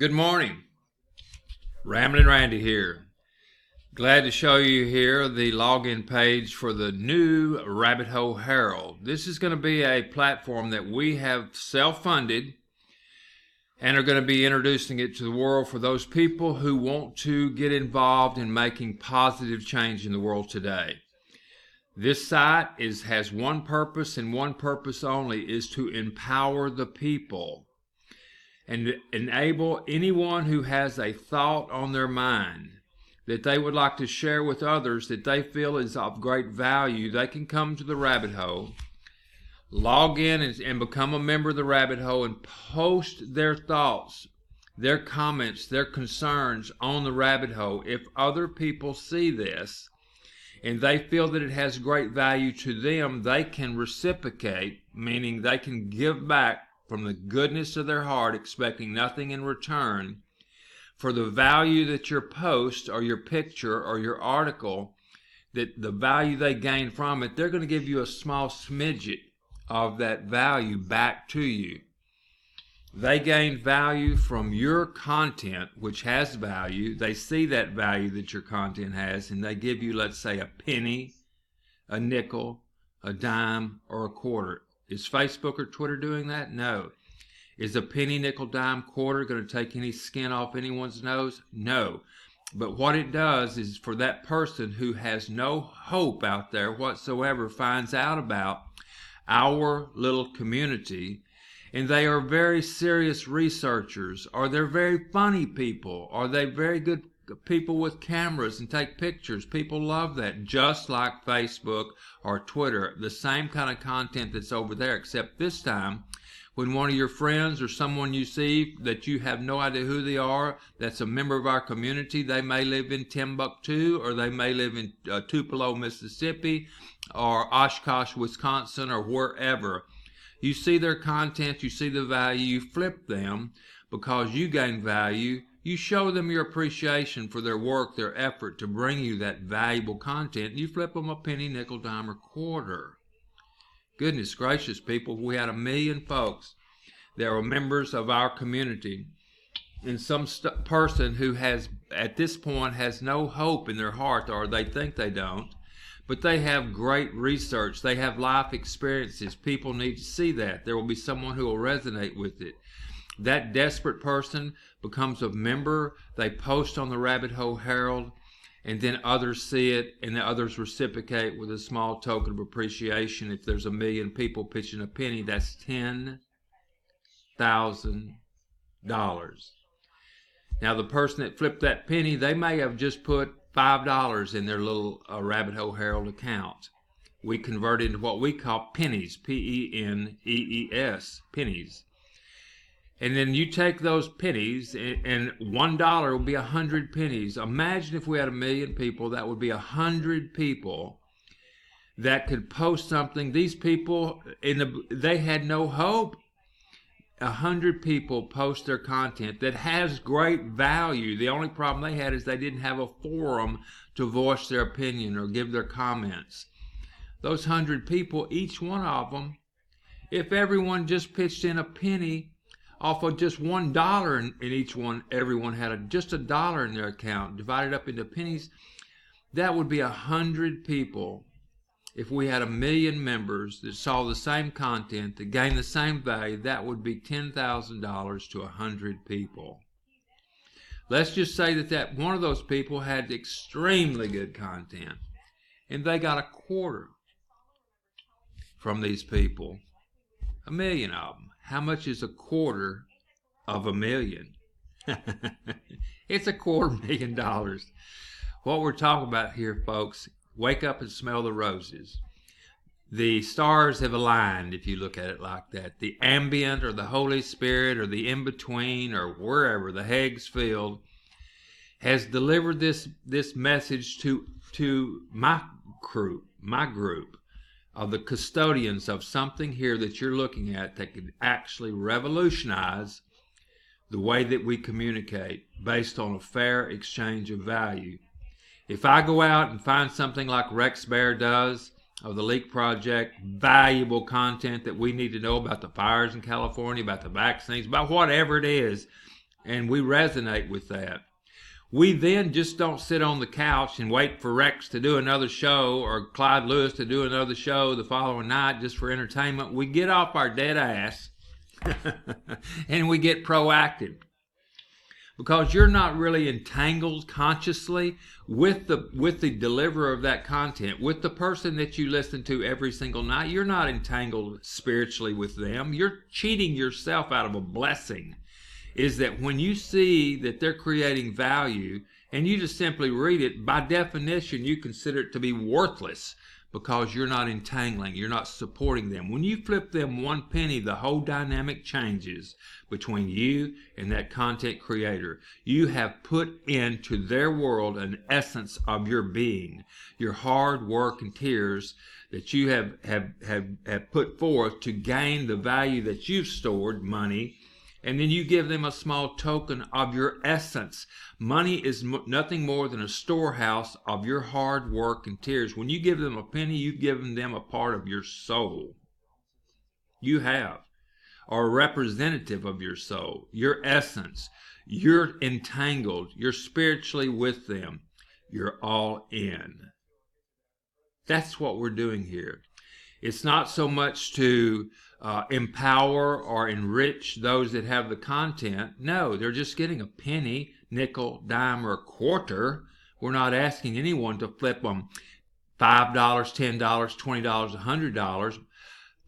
Good morning. Ramblin' Randy here. Glad to show you here the login page for the new Rabbit Hole Herald. This is going to be a platform that we have self-funded and are going to be introducing it to the world for those people who want to get involved in making positive change in the world today. This site has one purpose and one purpose only, is to empower the people and enable anyone who has a thought on their mind that they would like to share with others that they feel is of great value. They can come to the Rabbit Hole, log in and become a member of the Rabbit Hole and post their thoughts, their comments, their concerns on the Rabbit Hole. If other people see this and they feel that it has great value to them, they can reciprocate, meaning they can give back from the goodness of their heart, expecting nothing in return for the value that your post or your picture or your article, that the value they gain from it, they're going to give you a small smidget of that value back to you. They gain value from your content, which has value. They see that value that your content has, and they give you, let's say, a penny, a nickel, a dime, or a quarter. Is Facebook or Twitter doing that? No. Is a penny, nickel, dime, quarter going to take any skin off anyone's nose? No. But what it does is, for that person who has no hope out there whatsoever, finds out about our little community, and they are very serious researchers, or they're very funny people, or they're very good people with cameras and take pictures. People love that, just like Facebook or Twitter. The same kind of content that's over there, except this time when one of your friends or someone you see that you have no idea who they are, that's a member of our community, they may live in Timbuktu, or they may live in Tupelo, Mississippi, or Oshkosh, Wisconsin, or wherever. You see their content, you see the value, you flip them because you gain value. You show them your appreciation for their work, their effort to bring you that valuable content. You flip them a penny, nickel, dime, or quarter. Goodness gracious, people, we had 1 million folks that were members of our community. And some person who has, at this point, has no hope in their heart, or they think they don't, but they have great research. They have life experiences. People need to see that. There will be someone who will resonate with it. That desperate person becomes a member. They post on the Rabbit Hole Herald, and then others see it, and the others reciprocate with a small token of appreciation. If there's 1 million people pitching a penny, that's $10,000. Now, the person that flipped that penny, they may have just put $5 in their little Rabbit Hole Herald account. We convert into what we call pennies, P-E-N-E-E-S, pennies. And then you take those pennies, and $1 will be 100 pennies. Imagine if we had 1 million people, that would be 100 people that could post something. These people, they had no hope. 100 people post their content that has great value. The only problem they had is they didn't have a forum to voice their opinion or give their comments. Those 100 people, each one of them, if everyone just pitched in a penny off of just $1 in each one, everyone had just $1 in their account, divided up into pennies, that would be 100 people. If we had 1 million members that saw the same content, that gained the same value, that would be $10,000 to 100 people. Let's just say that one of those people had extremely good content, and they got a quarter from these people. 1 million of them. How much is a quarter of 1 million? It's $250,000. What we're talking about here, folks, wake up and smell the roses. The stars have aligned, if you look at it like that. The ambient, or the Holy Spirit, or the in-between, or wherever, the Higgs field, has delivered this message to my group of the custodians of something here that you're looking at that could actually revolutionize the way that we communicate based on a fair exchange of value. If I go out and find something like Rex Bear does of the Leak Project, valuable content that we need to know about the fires in California, about the vaccines, about whatever it is, and we resonate with that. We then just don't sit on the couch and wait for Rex to do another show or Clyde Lewis to do another show the following night just for entertainment. We get off our dead ass and we get proactive, because you're not really entangled consciously with the deliverer of that content, with the person that you listen to every single night. You're not entangled spiritually with them. You're cheating yourself out of a blessing. Is that when you see that they're creating value and you just simply read it, by definition, you consider it to be worthless because you're not entangling, you're not supporting them. When you flip them one penny, the whole dynamic changes between you and that content creator. You have put into their world an essence of your being, your hard work and tears that you have put forth to gain the value that you've stored, money. And then you give them a small token of your essence. Money is nothing more than a storehouse of your hard work and tears. When you give them a penny, you've given them a part of your soul. You have, or a representative of your soul, your essence. You're entangled. You're spiritually with them. You're all in. That's what we're doing here. It's not so much to empower or enrich those that have the content. No, they're just getting a penny, nickel, dime, or a quarter. We're not asking anyone to flip them $5, $10, $20, $100.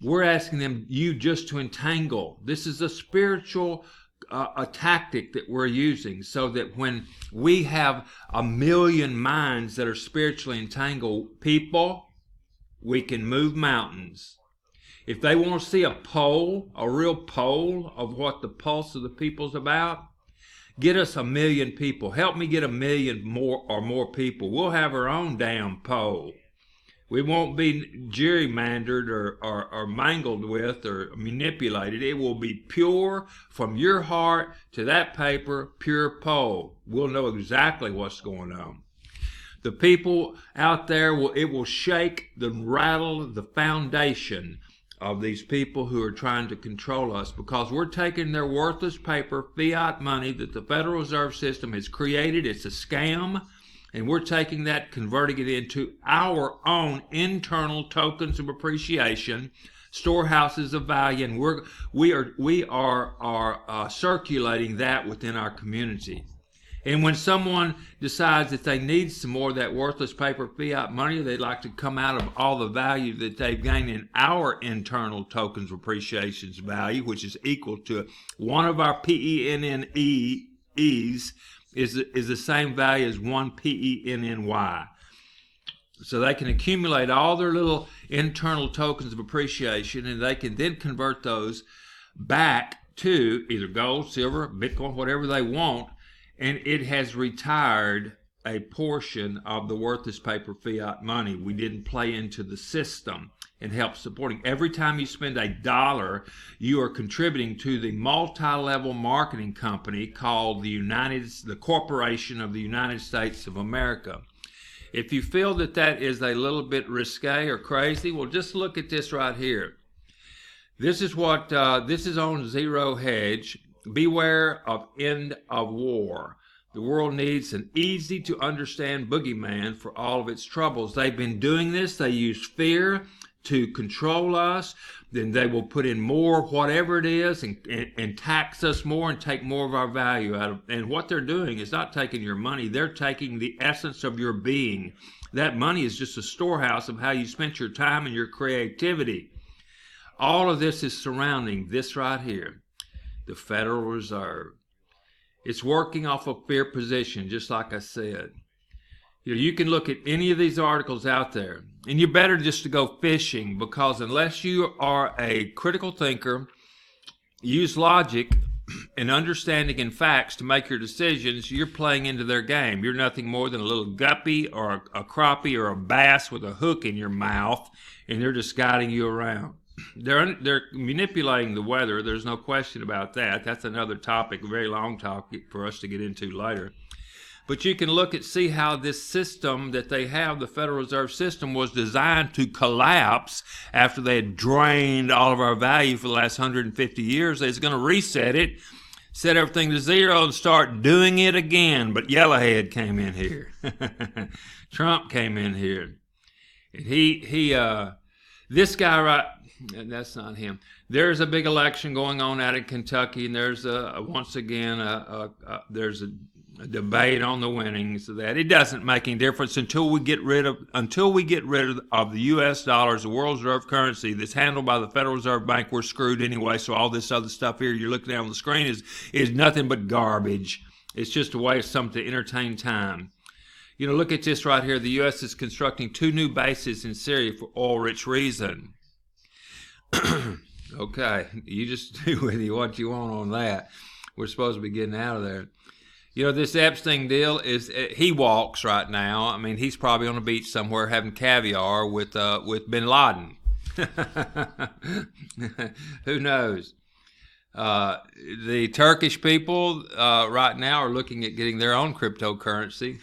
We're asking them, you just to entangle. This is a spiritual a tactic that we're using, so that when we have a million minds that are spiritually entangled people, we can move mountains. If they want to see a poll, a real poll of what the pulse of the people's about, get us 1 million people. Help me get 1 million more people. We'll have our own damn poll. We won't be gerrymandered or mangled with or manipulated. It will be pure from your heart to that paper, pure poll. We'll know exactly what's going on. The people out there, it will shake and rattle the foundation of these people who are trying to control us, because we're taking their worthless paper, fiat money that the Federal Reserve System has created. It's a scam, and we're taking that, converting it into our own internal tokens of appreciation, storehouses of value, and we are circulating that within our community. And when someone decides that they need some more of that worthless paper fiat money, they'd like to come out of all the value that they've gained in our internal tokens of appreciation's value, which is equal to one of our PENNEs is the same value as one PENNY. So they can accumulate all their little internal tokens of appreciation, and they can then convert those back to either gold, silver, Bitcoin, whatever they want. And it has retired a portion of the worthless paper fiat money. We didn't play into the system and help supporting. Every time you spend $1, you are contributing to the multi-level marketing company called the Corporation of the United States of America. If you feel that that is a little bit risque or crazy, well, just look at this right here. This is on Zero Hedge. Beware of end of war. The world needs an easy to understand boogeyman for all of its troubles. They've been doing this. They use fear to control us. Then they will put in more, whatever it is, and tax us more and take more of our value out of. And what they're doing is not taking your money. They're taking the essence of your being. That money is just a storehouse of how you spent your time and your creativity. All of this is surrounding this right here. The Federal Reserve. It's working off a fear position, just like I said. You can look at any of these articles out there, and you're better just to go fishing, because unless you are a critical thinker, use logic and understanding and facts to make your decisions, you're playing into their game. You're nothing more than a little guppy or a crappie or a bass with a hook in your mouth, and they're just guiding you around. They're manipulating the weather. There's no question about that. That's another topic, a very long topic for us to get into later. But you can look at see how this system that they have, the Federal Reserve System, was designed to collapse after they had drained all of our value for the last 150 years. They're going to reset it. set everything to zero and start doing it again. But Yellowhead came in here. Trump came in here. And this guy right, that's not him. There's a big election going on out in Kentucky, and there's once again there's a debate on the winnings of that. It doesn't make any difference until we get rid of the U.S. dollars, the world's reserve currency that's handled by the Federal Reserve Bank. We're screwed anyway. So all this other stuff here you're looking at on the screen is nothing but garbage. It's just a way of something to entertain time. You know, look at this right here. The U.S. is constructing 2 new bases in Syria for oil-rich reason. Okay, you just do with you what you want on that. We're supposed to be getting out of there. You know, this Epstein deal he walks right now. I mean, he's probably on the beach somewhere having caviar with bin Laden. Who knows? The Turkish people right now are looking at getting their own cryptocurrency.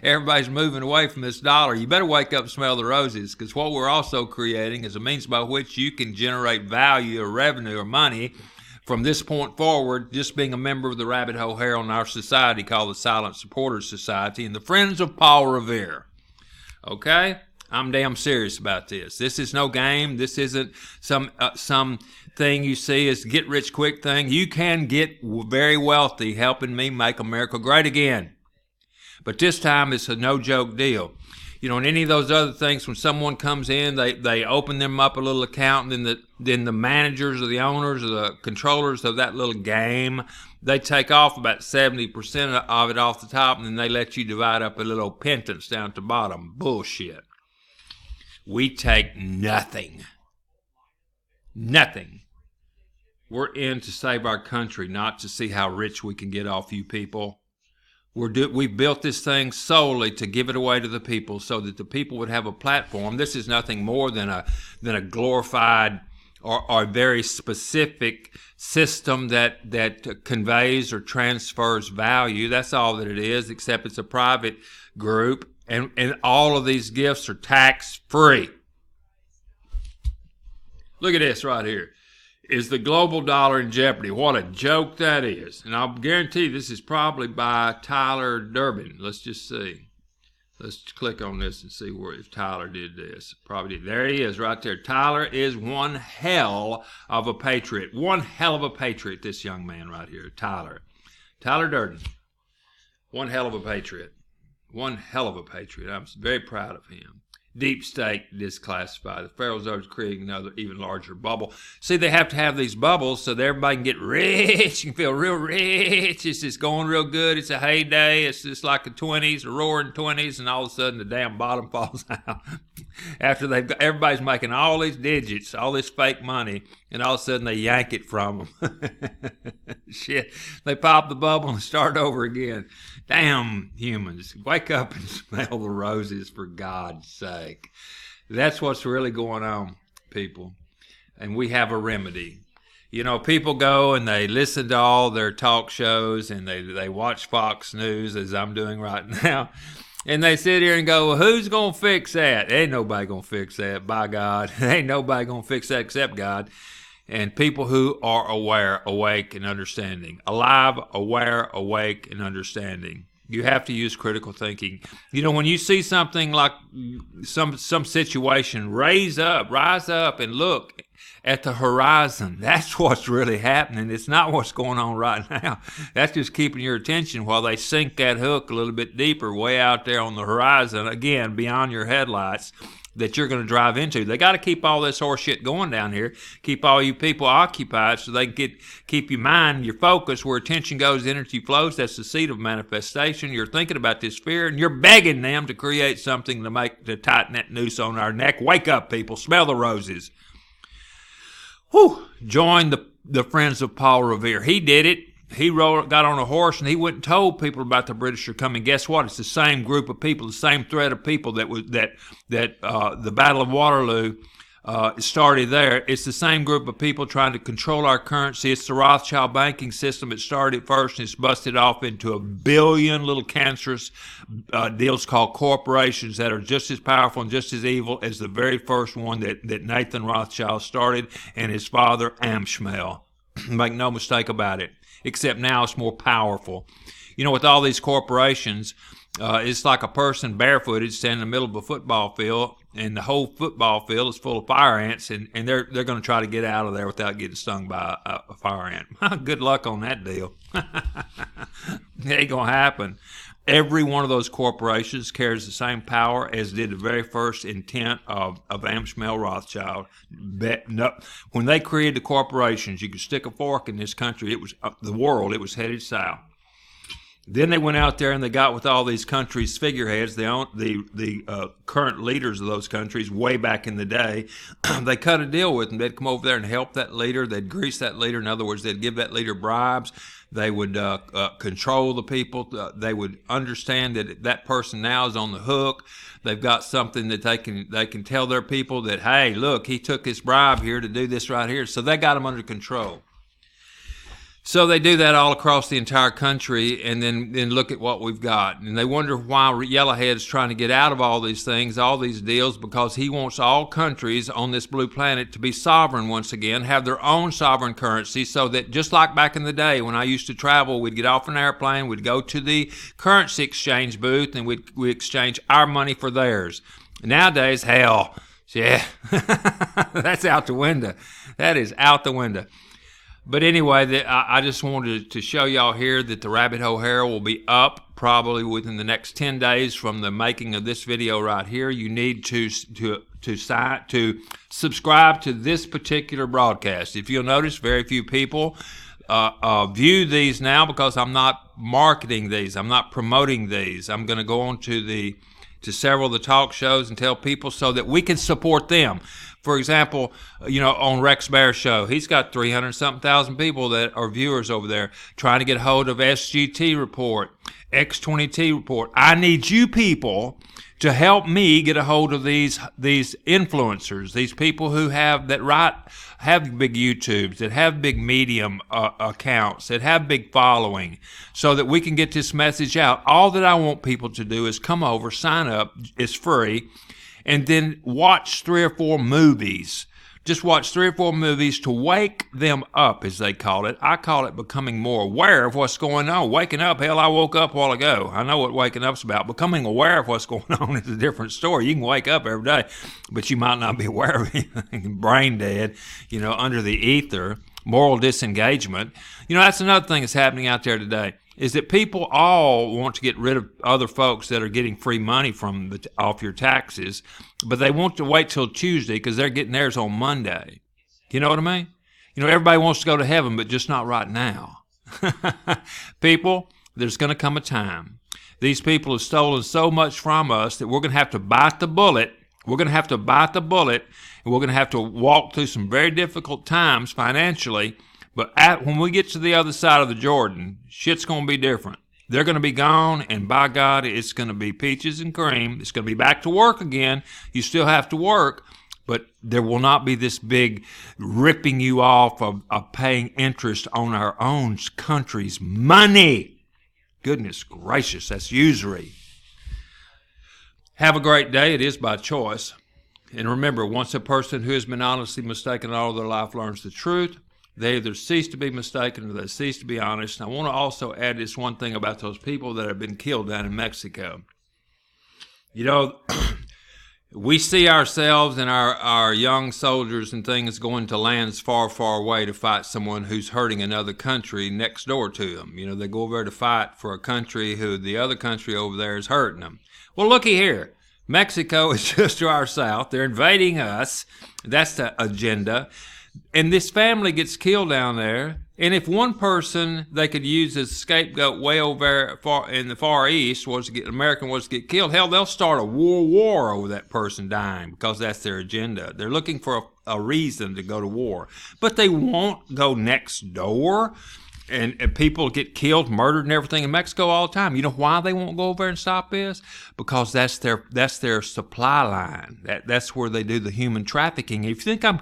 Everybody's moving away from this dollar. You better wake up and smell the roses, because what we're also creating is a means by which you can generate value or revenue or money from this point forward, just being a member of the Rabbit Hole Herald in our society called the Silent Supporters Society and the Friends of Paul Revere. Okay? I'm damn serious about this. This is no game. This isn't some thing you see as get rich quick thing. You can get very wealthy helping me make America great again. But this time it's a no joke deal. You know, in any of those other things, when someone comes in, they open them up a little account, and then the managers or the owners or the controllers of that little game, they take off about 70% of it off the top, and then they let you divide up a little pittance down at the bottom. Bullshit. We take nothing. Nothing. We're in to save our country, not to see how rich we can get off you people. We built this thing solely to give it away to the people so that the people would have a platform. This is nothing more than a glorified or very specific system that conveys or transfers value. That's all that it is, except it's a private group, and all of these gifts are tax-free. Look at this right here. Is the global dollar in jeopardy? What a joke that is. And I'll guarantee this is probably by Tyler Durbin. Let's just see. Let's click on this and see if Tyler did this. Probably did. There he is right there. Tyler is one hell of a patriot. One hell of a patriot, this young man right here, Tyler. Tyler Durden. One hell of a patriot. One hell of a patriot. I'm very proud of him. Deep state disclassified. The Federal Reserve is creating another even larger bubble. See, they have to have these bubbles so that everybody can get rich and feel real rich. It's just going real good. It's a heyday. It's just like the 20s, the roaring 20s, and all of a sudden the damn bottom falls out. After everybody's making all these digits, all this fake money, and all of a sudden they yank it from them. Shit. They pop the bubble and start over again. Damn humans. Wake up and smell the roses, for God's sake. That's what's really going on, people. And we have a remedy. You know, people go and they listen to all their talk shows and they watch Fox News, as I'm doing right now. And they sit here and go, well, who's going to fix that? Ain't nobody going to fix that, by God. Ain't nobody going to fix that except God. And people who are aware, awake, and understanding. Alive, aware, awake, and understanding. You have to use critical thinking. You know, when you see something like some situation, rise up and look at the horizon. That's what's really happening. It's not what's going on right now. That's just keeping your attention while they sink that hook a little bit deeper, way out there on the horizon, again, beyond your headlights, that you're going to drive into. They got to keep all this horse shit going down here, keep all you people occupied so they can keep your mind, your focus, where attention goes, energy flows. That's the seat of manifestation. You're thinking about this fear, and you're begging them to create something to tighten that noose on our neck. Wake up, people. Smell the roses. Whew. Join the Friends of Paul Revere. He did it. He got on a horse and he went and told people about the British are coming. Guess what? It's the same group of people, the same thread of people that the Battle of Waterloo started there. It's the same group of people trying to control our currency. It's the Rothschild banking system. It started first and it's busted off into a billion little cancerous deals called corporations that are just as powerful and just as evil as the very first one that Nathan Rothschild started, and his father, Amschmel. Make no mistake about it. Except now it's more powerful. You know, with all these corporations, it's like a person barefooted standing in the middle of a football field, and the whole football field is full of fire ants, and they're going to try to get out of there without getting stung by a fire ant. Good luck on that deal. It ain't going to happen. Every one of those corporations carries the same power as did the very first intent of Amschel Rothschild. When they created the corporations, you could stick a fork in this country. It was the world. It was headed south. Then they went out there and they got with all these countries' figureheads, the current leaders of those countries way back in the day. They cut a deal with them. They'd come over there and help that leader. They'd grease that leader. In other words, they'd give that leader bribes. They would control the people. They would understand that that person now is on the hook. They've got something that they can tell their people that, hey, look, he took this bribe here to do this right here. So they got them under control. So they do that all across the entire country, and then look at what we've got. And they wonder why Yellowhead's trying to get out of all these things, all these deals, because he wants all countries on this blue planet to be sovereign once again, have their own sovereign currency, so that just like back in the day when I used to travel, we'd get off an airplane, we'd go to the currency exchange booth, and we'd exchange our money for theirs. Nowadays, hell, yeah, that's out the window. That is out the window. But anyway, I just wanted to show y'all here that the Rabbit Hole Herald will be up probably within the next 10 days from the making of this video right here. You need to subscribe to this particular broadcast. If you'll notice, very few people view these now because I'm not marketing these. I'm not promoting these. I'm going to go on to several of the talk shows and tell people so that we can support them. For example, you know, on Rex Bear's show, he's got 300-something thousand people that are viewers over there trying to get a hold of SGT Report, X20T Report. I need you people to help me get a hold of these influencers, these people who have big YouTubes, that have big Medium accounts, that have big following, so that we can get this message out. All that I want people to do is come over, sign up, it's free, and then watch 3 or 4 movies. Just watch 3 or 4 movies to wake them up, as they call it. I call it becoming more aware of what's going on. Waking up, hell, I woke up a while ago. I know what waking up's about. Becoming aware of what's going on is a different story. You can wake up every day, but you might not be aware of anything. Brain dead, you know, under the ether, moral disengagement. You know, that's another thing that's happening out there today, is that people all want to get rid of other folks that are getting free money off your taxes, but they want to wait till Tuesday because they're getting theirs on Monday. You know what I mean? You know, everybody wants to go to heaven, but just not right now. People, there's going to come a time. These people have stolen so much from us that we're going to have to bite the bullet. We're going to have to bite the bullet, and we're going to have to walk through some very difficult times financially. But when we get to the other side of the Jordan, shit's going to be different. They're going to be gone, and by God, it's going to be peaches and cream. It's going to be back to work again. You still have to work, but there will not be this big ripping you off of paying interest on our own country's money. Goodness gracious, that's usury. Have a great day. It is by choice. And remember, once a person who has been honestly mistaken all their life learns the truth, they either cease to be mistaken or they cease to be honest. And I want to also add this one thing about those people that have been killed down in Mexico. You know, we see ourselves and our young soldiers and things going to lands far, far away to fight someone who's hurting another country next door to them. You know, they go over there to fight for a country who the other country over there is hurting them. Well, looky here. Mexico is just to our south. They're invading us. That's the agenda. And this family gets killed down there, and if one person they could use as a scapegoat way over in the Far East American was to get killed, hell, they'll start a war over that person dying because that's their agenda. They're looking for a reason to go to war, but they won't go next door. And people get killed, murdered, and everything in Mexico all the time. You know why they won't go over there and stop this? Because that's their supply line. That's where they do the human trafficking. If you think I'm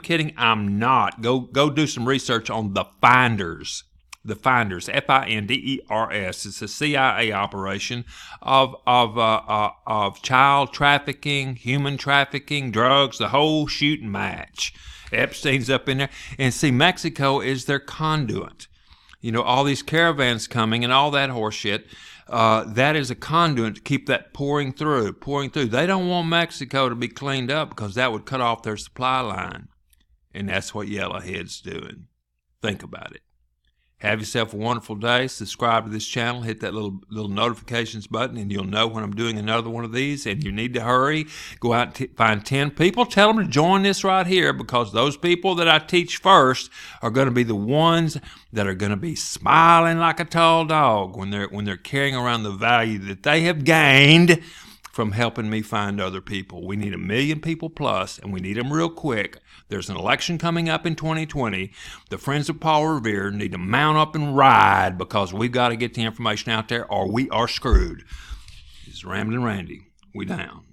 kidding, I'm not. Go do some research on the Finders. The Finders, Finders. It's a CIA operation of child trafficking, human trafficking, drugs, the whole shooting match. Epstein's up in there. And see, Mexico is their conduit. You know, all these caravans coming and all that horse shit, that is a conduit to keep that pouring through. They don't want Mexico to be cleaned up because that would cut off their supply line. And that's what Yellowhead's doing. Think about it. Have yourself a wonderful day. Subscribe to this channel. Hit that little notifications button, and you'll know when I'm doing another one of these. And you need to hurry. Go out and find 10 people. Tell them to join this right here, because those people that I teach first are going to be the ones that are going to be smiling like a tall dog when they're carrying around the value that they have gained from helping me find other people. We need 1 million people plus, and we need them real quick. There's an election coming up in 2020. The Friends of Paul Revere need to mount up and ride, because we've got to get the information out there or we are screwed. This is Ramblin' Randy. We down.